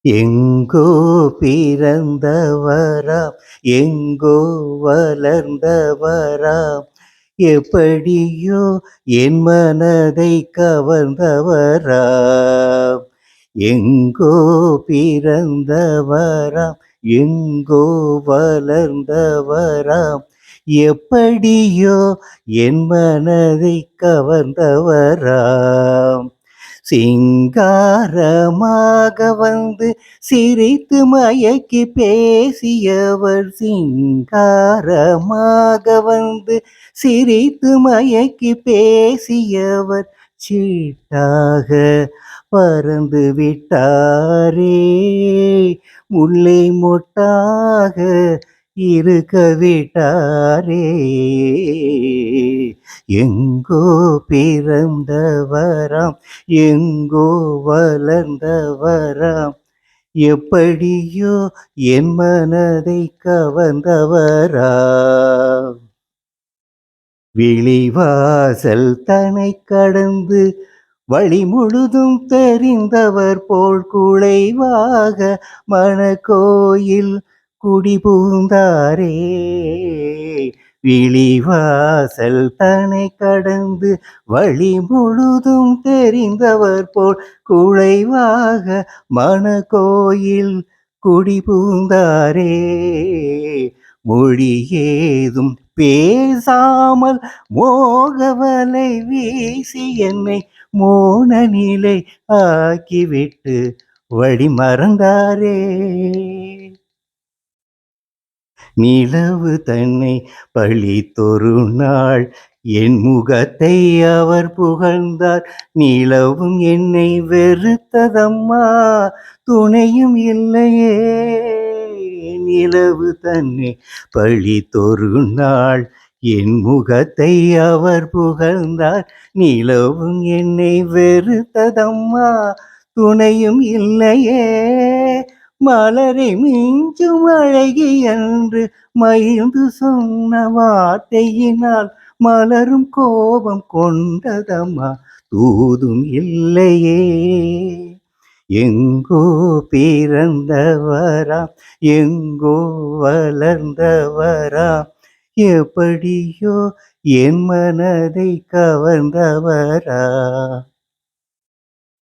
எங்கோ பிறந்தவராம், எங்கோ வளர்ந்தவராம், எப்படியோ என் மனதை கவர்ந்தவராம். எங்கோ பிறந்தவராம், எங்கோ வளர்ந்தவராம், எப்படியோ என் மனதை கவர்ந்தவராம். சிங்காரமாக வந்து சிரித்து மயக்கி பேசியவர், சிங்காரமாக வந்து சிரித்து மயக்கி பேசியவர், சீட்டாக பறந்து விட்டாரே, முல்லை மொட்டாக இருக்க விட்டாரே. எங்கோ பிறந்தவராம், எங்கோ வளர்ந்தவராம், எப்படியோ என் மனதை கவர்ந்தவராம். விழிவாசல் தனை கடந்து வழி முழுதும் தெரிந்தவர் போல் குலைவாக மனக்கோயில் குடிபுகுந்தாரே. விழிவாசல் தனை கடந்து வழி முழுதும் தெரிந்தவர் போல் குலைவாக மனக்கோயில் குடிபுகுந்தாரே. மொழி ஏதும் பேசாமல் மோகவலை வீசி என்னை மோன நிலை ஆக்கிவிட்டு வழி மறந்தாரே. நிலவு தன்னை பழித்தொரு நாள் என் முகத்தை அவர் புகழ்ந்தார். நிலவும் என்னை வெறுத்ததம்மா, துணையும் இல்லையே. நிலவு தன்னை பழித்தொரு நாள் என் முகத்தை அவர் புகழ்ந்தார். நிலவும் என்னை வெறுத்ததம்மா, துணையும் இல்லையே. மலரை மிஞ்சும் அழகி என்று மகிழ்ந்து சொன்ன வார்த்தையினால் மலரும் கோபம் கொண்டதம்மா, தூதும் இல்லையே. எங்கோ பிறந்தவராம், எங்கோ வளர்ந்தவராம், எப்படியோ என் மனதை கவர்ந்தவரா.